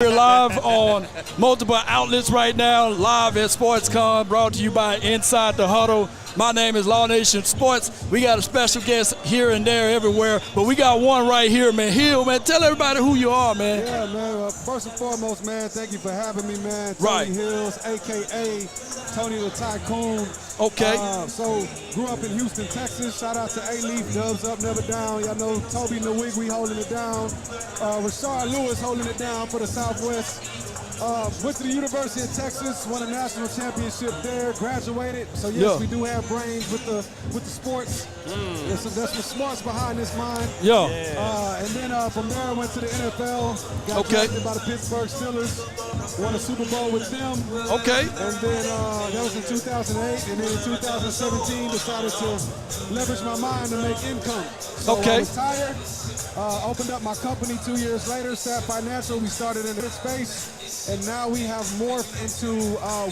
We're live on multiple outlets right now, live at SportsCon, brought to you by Inside the Huddle. My name is Law Nation Sports. We got a special guest here and there, everywhere, but we got one right here, man. Hill, man, tell everybody who you are, man. Yeah, man. First and foremost, man, thank you for having me, man. Right. Tony Hills, a.k.a. Tony the Tycoon. Okay. So, grew up in Houston, Texas. Shout out to A-Leaf, Dubs Up, Never Down. Y'all know Toby Nwig, we holding it down. Rashard Lewis holding it down for the Southwest. Went to the University of Texas, won a national championship there, graduated. So yes, we do have brains with the sports. There's some smarts behind this mind. Yeah. And then from there I went to the NFL, got drafted by the Pittsburgh Steelers, won a Super Bowl with them. Okay. And then that was in 2008, and then in 2017 decided to leverage my mind to make income. So I retired, opened up my company 2 years later, SAP Financial. We started in this space. And now we have morphed into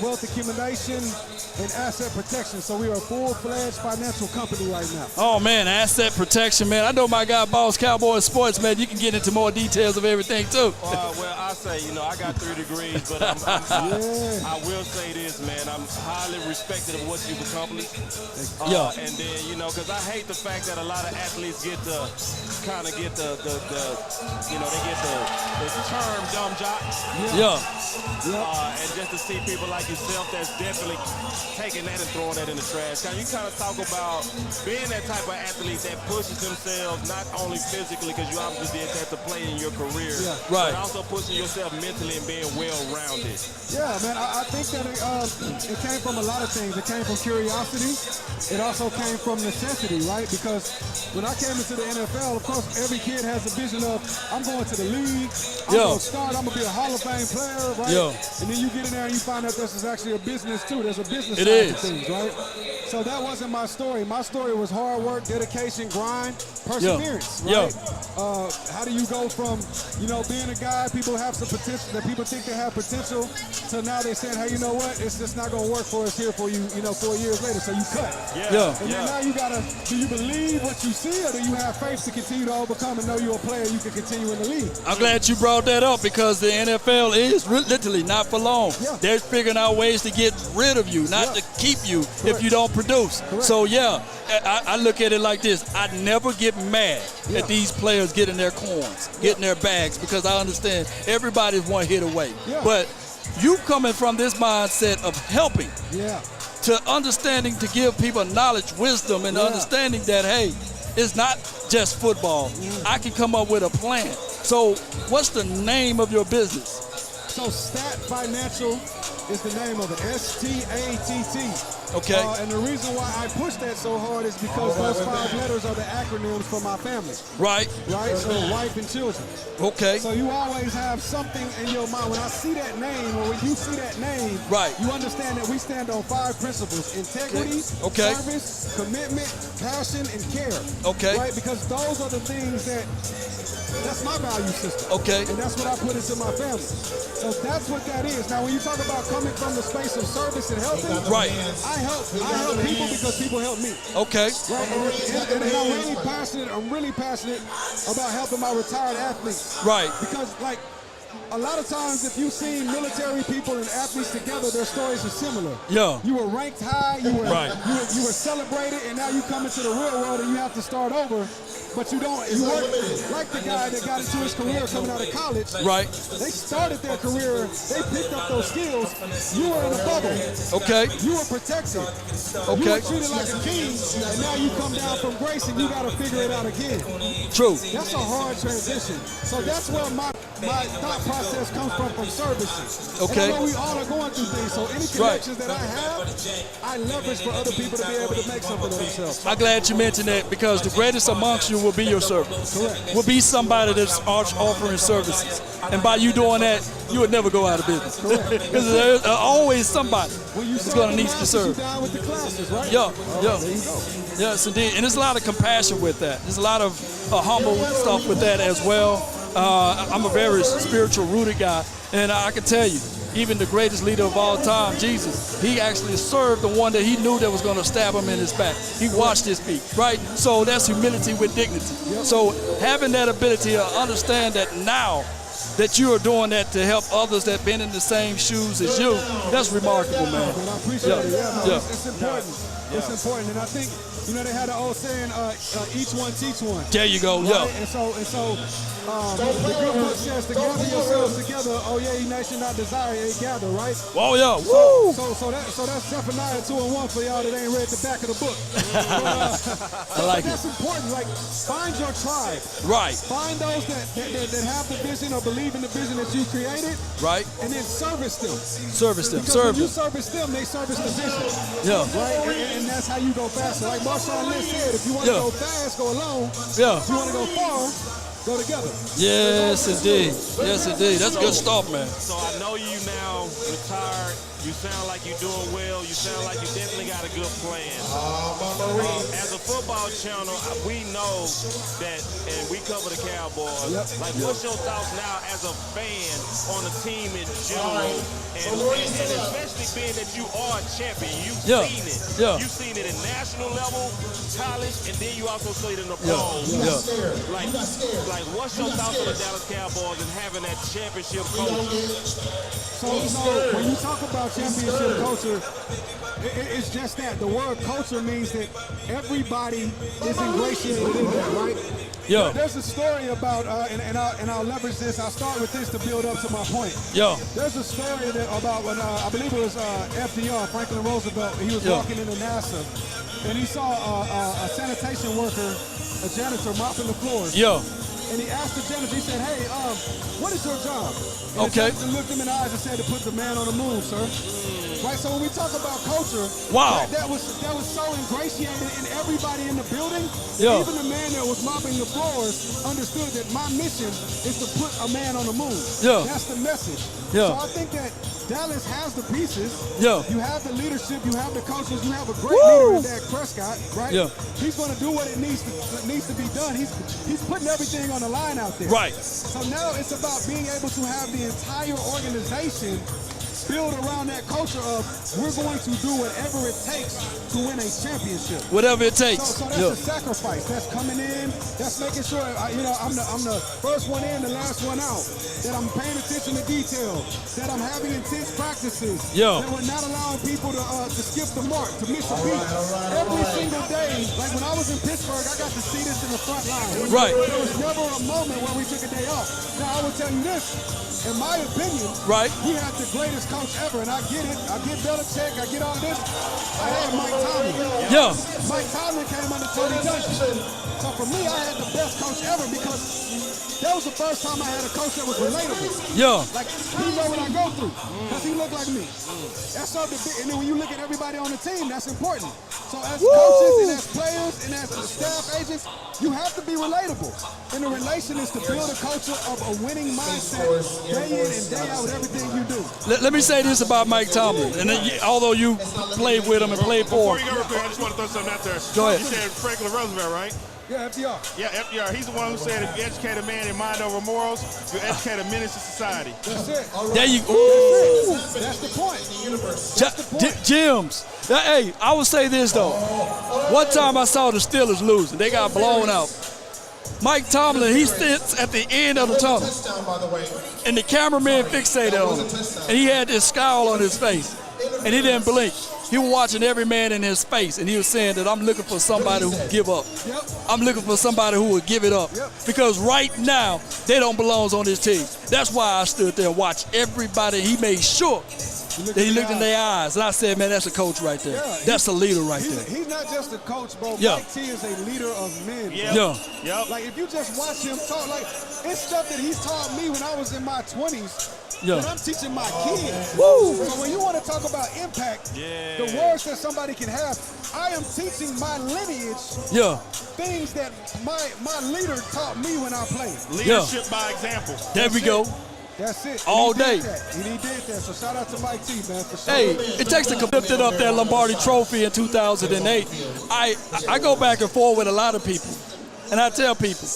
wealth accumulation and asset protection. So we are a full-fledged financial company right now. Oh, man, asset protection, man. I know my guy, BossCowboySports, man. You can get into more details of everything, too. Well, I say, I got 3 degrees, but I will say this, man. I'm highly respected of what you've accomplished. And then, because I hate the fact that a lot of athletes get the term dumb jock. And just to see people like yourself that's definitely taking that and throwing that in the trash. Can you kind of talk about being that type of athlete that pushes themselves not only physically, because you obviously did that to play in your career, but also pushing yourself mentally and being well-rounded? Yeah, man, I think that it came from a lot of things. It came from curiosity. It also came from necessity, right? Because when I came into the NFL, of course, every kid has a vision of, I'm going to the league, I'm going to start, I'm going to be a Hall of Fame player, right? And then you get in there and you find out this is actually a business too. There's a business side to things, right? So that wasn't my story. My story was hard work, dedication, grind, perseverance, right? How do you go from, being a guy, people have some potential, that people think they have potential, to now they're saying, hey, you know what? It's just not going to work for us here for you, 4 years later. So you cut. And then now you got to, do you believe what you see, or do you have faith to continue to overcome and know you're a player you can continue in the league? I'm glad you brought that up, because the NFL is literally not for long. They're figuring out ways to get rid of you, not to keep you if you don't produce. So, I look at it like this. I never get mad at these players getting their coins, getting their bags, because I understand everybody's one hit away. But you coming from this mindset of helping to understanding to give people knowledge, wisdom, and understanding that, hey, it's not just football. I can come up with a plan. So what's the name of your business? So Stat Financial is the name of it, S-T-A-T-T. Okay. And the reason why I push that so hard is because those 5 letters are the acronyms for my family. Right. So wife and children. Okay. So you always have something in your mind. When I see that name, or when you see that name, you understand that we stand on 5 principles: integrity, service, commitment, passion, and care. Right? Because those are the things that's my value system. And that's what I put into my family. So that's what that is. Now, when you talk about coming from the space of service and helping, I help people because people help me. Right? And I'm really passionate about helping my retired athletes. Because, a lot of times, if you've seen military people and athletes together, their stories are similar. You were ranked high, you were celebrated, and now you come into the real world and you have to start over. But you weren't like the guy that got into his career coming out of college. They started their career, they picked up those skills. You were in a bubble. You were protected. You were treated like a king, and now you come down from grace and you got to figure it out again. That's a hard transition. So that's where my thought process comes from services. And I know we all are going through things, so any connections that I have, I leverage for other people to be able to make something of themselves. I'm glad you mentioned that, because the greatest amongst you will be your servant. Will be somebody that's offering services. And by you doing that, you would never go out of business. Because there's always somebody that's going to need to serve. Down with the classes, right? There you go. Yes, indeed. And there's a lot of compassion with that. There's a lot of humble stuff with that as well. I'm a very spiritual rooted guy, and I can tell you, even the greatest leader of all time, Jesus, he actually served the one that he knew that was going to stab him in his back. He washed his feet, right? So that's humility with dignity. So having that ability to understand that now that you are doing that to help others that been in the same shoes as you, that's remarkable, man. And I appreciate it. Yeah, it's important. It's important, and I think they had an old saying, each one teach one. There you go. Right? Yeah. And so the good book says to gather yourselves together. Oh yeah, ye nation not desire, ye gather, right? Oh yeah. Woo. So that's Zephaniah 2:1 for y'all that ain't read the back of the book. I like it. That's important. Like, find your tribe. Right. Find those that have the vision or believe in the vision that you created. Right. And then service them. Service them. Because when you service them, they service the vision. Yeah. Right. And that's how you go faster. Like Marshawn Lynch said, if you want to go fast, go alone. Yeah. If you want to go far, go together. Yes, indeed. Yes, indeed. That's good stuff, man. So I know you now retired. You sound like you're doing well. You sound like you definitely got a good plan. As a football channel, we know that, and we cover the Cowboys. Like, what's your thoughts now as a fan on the team in general? And especially being that you are a champion. You've seen it. Yeah. You've seen it at national level, college, and then you also see it in the pros. Like, what's your thoughts on the Dallas Cowboys and having that championship culture? So when you talk about championship culture, it's just that. The word culture means that everybody is ingratiated in that, right? Yeah. There's a story about, and I'll leverage this. I'll start with this to build up to my point. Yeah. There's a story about when, I believe it was FDR, Franklin Roosevelt, he was walking into NASA, and he saw a sanitation worker, a janitor, mopping the floors. Yeah. And he asked the janitor, he said, hey, what is your job? And the janitor looked him in the eyes and said, to put the man on the moon, sir. Right, so when we talk about culture, that was so ingratiated in everybody in the building. Even the man that was mopping the floors understood that my mission is to put a man on the moon. That's the message. So I think that Dallas has the pieces. You have the leadership, you have the coaches, you have a great leader in Dak Prescott, right? He's going to do what it needs to be done. He's putting everything on the line out there. Right. So now it's about being able to have the entire organization build around that culture of we're going to do whatever it takes to win a championship. Whatever it takes. So that's a sacrifice. That's coming in. That's making sure I'm the first one in, the last one out. That I'm paying attention to detail. That I'm having intense practices. That we're not allowing people to skip the mark, to miss a beat. Every single day, like when I was in Pittsburgh, I got to see this in the front line. Right. There was never a moment where we took a day off. Now I will tell you this. In my opinion, we had the greatest coach ever, and I get it. I get Belichick, I get all this. I had Mike Tomlin. Mike Tomlin came under Tony Dungy. So for me, I had the best coach ever because that was the first time I had a coach that was relatable. Like, he know what I go through because he looked like me. That's something big. And then when you look at everybody on the team, that's important. So as coaches and as players and as staff agents, you have to be relatable. And the relation is to build a culture of a winning mindset day in and day out with everything you do. Let me say this about Mike Tomlin. And although you played with him and played for him. Before you go, I just want to throw something out there. Go ahead. You said Franklin Roosevelt, right? Yeah, FDR. Yeah, FDR. He's the one who said if you educate a man in mind over morals, you educate a menace to society. That's it. There you go. That's the point. Gyms. Hey, I would say this, though. One time I saw the Steelers losing. They got blown out. Mike Tomlin, he sits at the end of the tunnel. And the cameraman fixated on him. And he had this scowl on his face. And he didn't blink. He was watching every man in his face, and he was saying that I'm looking for somebody who will give up. I'm looking for somebody who will give it up. Because right now, they don't belong on this team. That's why I stood there and watched everybody. He made sure that he looked in their eyes. And I said, man, that's a coach right there. That's a leader right there. He's not just a coach, bro. Mike T is a leader of men. Like, if you just watch him talk, like, it's stuff that he's taught me when I was in my 20s. But I'm teaching my kids. So when you want to talk about impact, the words that somebody can have, I am teaching my lineage things that my leader taught me when I played. Leadership by example. There we go. That's it. All day. And he did that. So shout out to Mike T, man, for sure. Hey, it takes to lifted up that Lombardi Trophy in 2008. I go back and forth with a lot of people, and I tell people,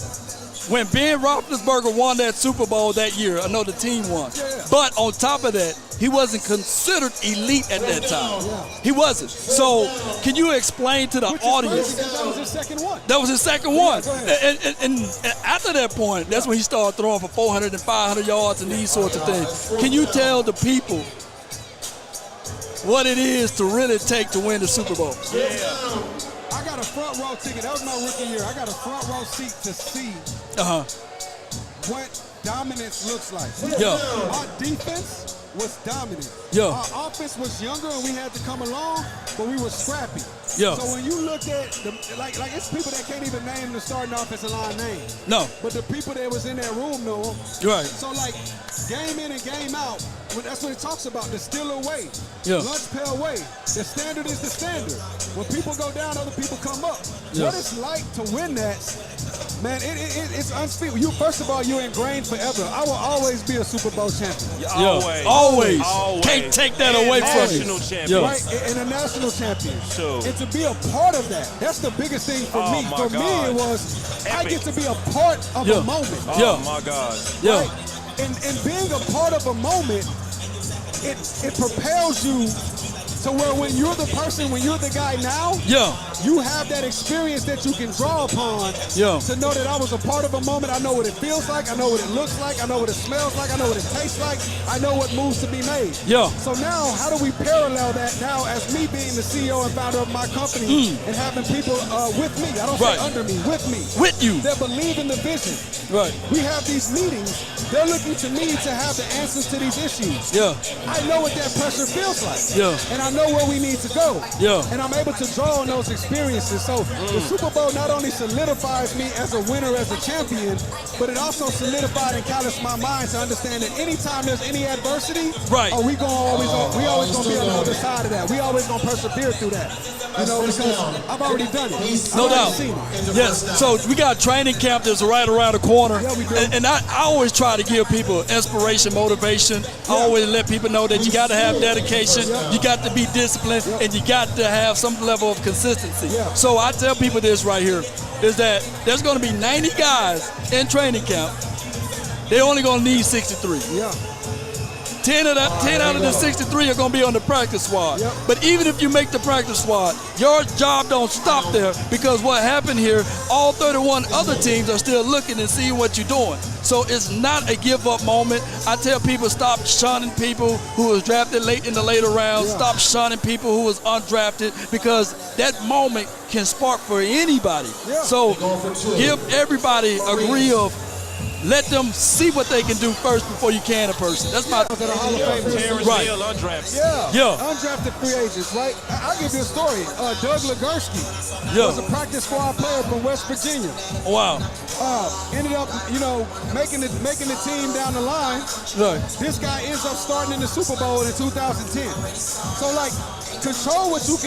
when Ben Roethlisberger won that Super Bowl that year, I know the team won. But on top of that, he wasn't considered elite at that time. He wasn't. So can you explain to the audience? That was his second one. That was his second one. And after that point, that's when he started throwing for 400 and 500 yards and these sorts of things. Can you tell the people what it is to really take to win the Super Bowl? Yeah. I got a front row ticket. That was my rookie year. I got a front row seat to see what dominance looks like. Yeah. Our defense was dominant. Yeah. Our offense was younger and we had to come along, but we were scrappy. Yeah. So when you looked at like it's people that can't even name the starting offensive line name. No. But the people that was in that room know them. Right. So like game in and game out, that's what it talks about, the Steeler way. Yeah. Lunch pail way. The standard is the standard. When people go down, other people come up. Yeah. What it's like to win that, man, it's unspeakable. First of all, you're ingrained forever. I will always be a Super Bowl champion. Yeah. Always. Can't take that away from you. National champion. Right, and a national champion. Sure. And to be a part of that, that's the biggest thing for me. For me, it was, I get to be a part of a moment. Oh, my God. Yeah. Right? And being a part of a moment, it propels you to where when you're the person, when you're the guy now, you have that experience that you can draw upon to know that I was a part of a moment. I know what it feels like. I know what it looks like. I know what it smells like. I know what it tastes like. I know what moves to be made. So now, how do we parallel that now as me being the CEO and founder of my company and having people with me? I don't say under me, with me. With you. That believe in the vision. Right. We have these meetings. They're looking to me to have the answers to these issues. I know what that pressure feels like. And I know where we need to go. And I'm able to draw on those experiences. So the Super Bowl not only solidifies me as a winner, as a champion, but it also solidified and calloused my mind to understand that anytime there's any adversity, we always gonna be on the other side of that. We always gonna persevere through that. You know, because I've already done it. No doubt. Yes. So we got training camp that's right around the corner. Yeah, we do. And I always try to give people inspiration, motivation. I always let people know that you got to have dedication, you got to be disciplined, and you got to have some level of consistency. So I tell people this right here, is that there's going to be 90 guys in training camp. They're only going to need 63. 10 out of the 63 are going to be on the practice squad. But even if you make the practice squad, your job don't stop there, because what happened here, all 31 other teams are still looking and seeing what you're doing. So it's not a give-up moment. I tell people, stop shunning people who was drafted late in the later rounds. Stop shunning people who was undrafted, because that moment can spark for anybody. So give everybody a degree of, let them see what they can do first before you can a person. That's my Hall of Fame. Right. Undrafted. Undrafted free agents, right? I'll give you a story. Doug Legursky was a practice squad player from West Virginia. Wow. Ended up, making the team down the line. This guy ends up starting in the Super Bowl in 2010. So, control what you can